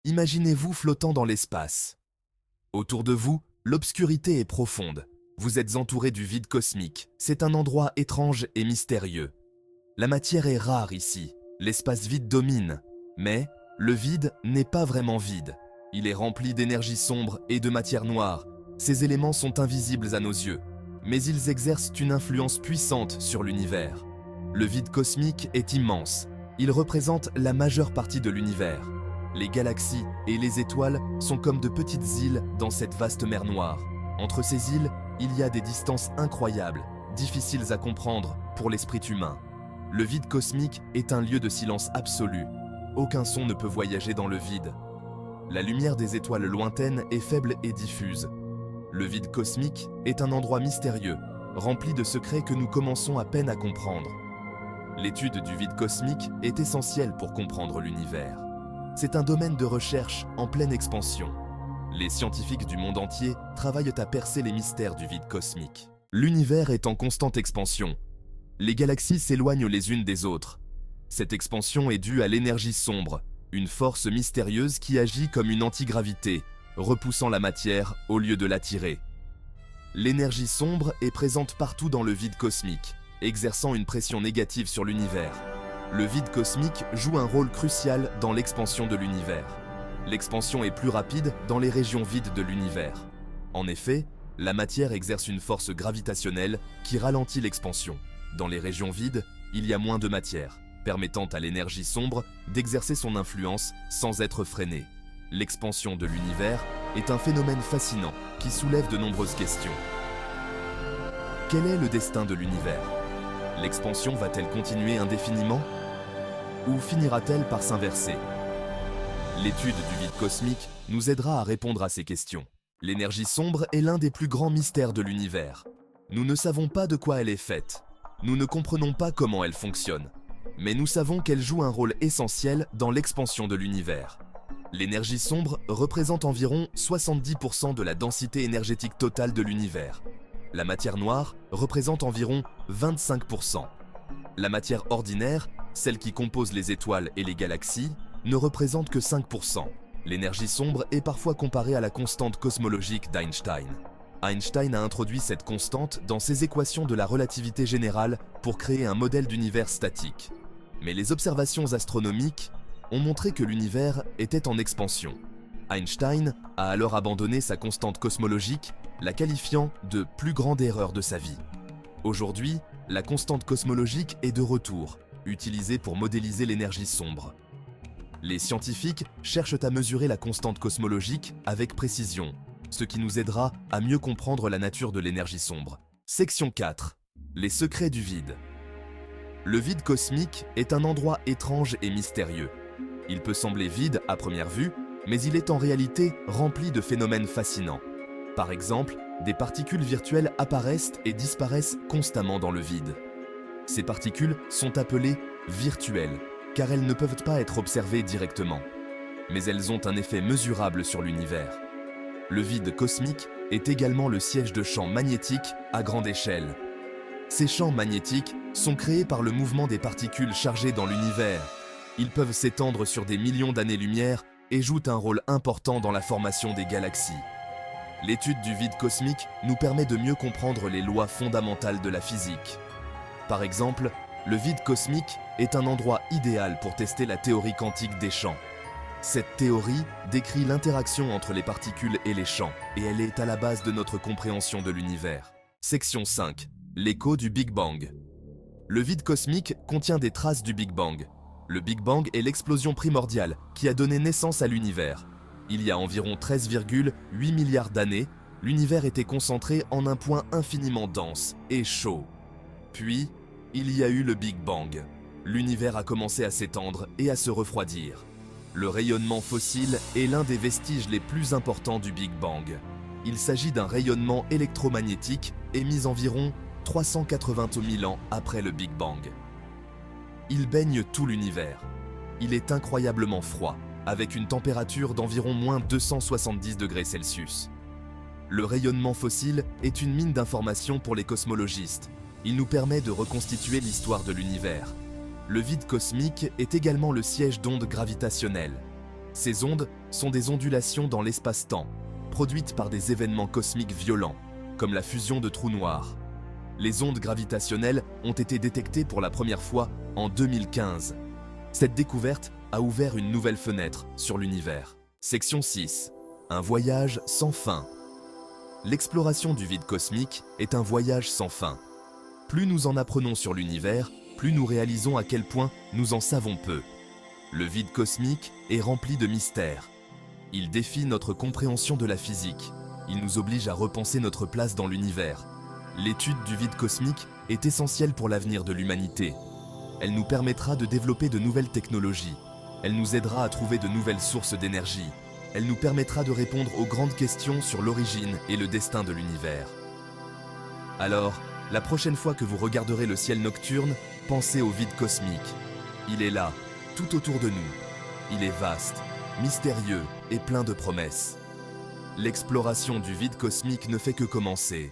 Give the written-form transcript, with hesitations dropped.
Imaginez-vous flottant dans l'espace. Autour de vous, l'obscurité est profonde. Vous êtes entouré du vide cosmique. C'est un endroit étrange et mystérieux. La matière est rare ici. L'espace vide domine. Mais le vide n'est pas vraiment vide. Il est rempli d'énergie sombre et de matière noire. Ces éléments sont invisibles à nos yeux, mais ils exercent une influence puissante sur l'univers. Le vide cosmique est immense. Il représente la majeure partie de l'univers. Les galaxies et les étoiles sont comme de petites îles dans cette vaste mer noire. Entre ces îles, il y a des distances incroyables, difficiles à comprendre pour l'esprit humain. Le vide cosmique est un lieu de silence absolu. Aucun son ne peut voyager dans le vide. La lumière des étoiles lointaines est faible et diffuse. Le vide cosmique est un endroit mystérieux, rempli de secrets que nous commençons à peine à comprendre. L'étude du vide cosmique est essentielle pour comprendre l'univers. C'est un domaine de recherche en pleine expansion. Les scientifiques du monde entier travaillent à percer les mystères du vide cosmique. L'univers est en constante expansion. Les galaxies s'éloignent les unes des autres. Cette expansion est due à l'énergie sombre, une force mystérieuse qui agit comme une antigravité, repoussant la matière au lieu de l'attirer. L'énergie sombre est présente partout dans le vide cosmique, exerçant une pression négative sur l'univers. Le vide cosmique joue un rôle crucial dans l'expansion de l'univers. L'expansion est plus rapide dans les régions vides de l'univers. En effet, la matière exerce une force gravitationnelle qui ralentit l'expansion. Dans les régions vides, il y a moins de matière, permettant à l'énergie sombre d'exercer son influence sans être freinée. L'expansion de l'univers est un phénomène fascinant qui soulève de nombreuses questions. Quel est le destin de l'univers? L'expansion va-t-elle continuer indéfiniment? Ou finira-t-elle par s'inverser? L'étude du vide cosmique nous aidera à répondre à ces questions. L'énergie sombre est l'un des plus grands mystères de l'univers. Nous ne savons pas de quoi elle est faite. Nous ne comprenons pas comment elle fonctionne. Mais nous savons qu'elle joue un rôle essentiel dans l'expansion de l'univers. L'énergie sombre représente environ 70% de la densité énergétique totale de l'univers. La matière noire représente environ 25%. La matière ordinaire, celle qui compose les étoiles et les galaxies, ne représente que 5%. L'énergie sombre est parfois comparée à la constante cosmologique d'Einstein. Einstein a introduit cette constante dans ses équations de la relativité générale pour créer un modèle d'univers statique. Mais les observations astronomiques ont montré que l'univers était en expansion. Einstein a alors abandonné sa constante cosmologique, la qualifiant de plus grande erreur de sa vie. Aujourd'hui, la constante cosmologique est de retour, utilisée pour modéliser l'énergie sombre. Les scientifiques cherchent à mesurer la constante cosmologique avec précision, ce qui nous aidera à mieux comprendre la nature de l'énergie sombre. Section 4. Les secrets du vide. Le vide cosmique est un endroit étrange et mystérieux. Il peut sembler vide à première vue, mais il est en réalité rempli de phénomènes fascinants. Par exemple, des particules virtuelles apparaissent et disparaissent constamment dans le vide. Ces particules sont appelées virtuelles, car elles ne peuvent pas être observées directement. Mais elles ont un effet mesurable sur l'univers. Le vide cosmique est également le siège de champs magnétiques à grande échelle. Ces champs magnétiques sont créés par le mouvement des particules chargées dans l'univers. Ils peuvent s'étendre sur des millions d'années-lumière et jouent un rôle important dans la formation des galaxies. L'étude du vide cosmique nous permet de mieux comprendre les lois fondamentales de la physique. Par exemple, le vide cosmique est un endroit idéal pour tester la théorie quantique des champs. Cette théorie décrit l'interaction entre les particules et les champs, et elle est à la base de notre compréhension de l'univers. Section 5. L'écho du Big Bang. Le vide cosmique contient des traces du Big Bang. Le Big Bang est l'explosion primordiale qui a donné naissance à l'univers. Il y a environ 13,8 milliards d'années, l'univers était concentré en un point infiniment dense et chaud. Puis, il y a eu le Big Bang. L'univers a commencé à s'étendre et à se refroidir. Le rayonnement fossile est l'un des vestiges les plus importants du Big Bang. Il s'agit d'un rayonnement électromagnétique émis environ 380 000 ans après le Big Bang. Il baigne tout l'univers. Il est incroyablement froid, avec une température d'environ moins 270 degrés Celsius. Le rayonnement fossile est une mine d'informations pour les cosmologistes. Il nous permet de reconstituer l'histoire de l'univers. Le vide cosmique est également le siège d'ondes gravitationnelles. Ces ondes sont des ondulations dans l'espace-temps, produites par des événements cosmiques violents, comme la fusion de trous noirs. Les ondes gravitationnelles ont été détectées pour la première fois en 2015. Cette découverte a ouvert une nouvelle fenêtre sur l'univers. Section 6. Un voyage sans fin. L'exploration du vide cosmique est un voyage sans fin. Plus nous en apprenons sur l'univers, plus nous réalisons à quel point nous en savons peu. Le vide cosmique est rempli de mystères. Il défie notre compréhension de la physique. Il nous oblige à repenser notre place dans l'univers. L'étude du vide cosmique est essentielle pour l'avenir de l'humanité. Elle nous permettra de développer de nouvelles technologies. Elle nous aidera à trouver de nouvelles sources d'énergie. Elle nous permettra de répondre aux grandes questions sur l'origine et le destin de l'univers. Alors, la prochaine fois que vous regarderez le ciel nocturne, pensez au vide cosmique. Il est là, tout autour de nous. Il est vaste, mystérieux et plein de promesses. L'exploration du vide cosmique ne fait que commencer.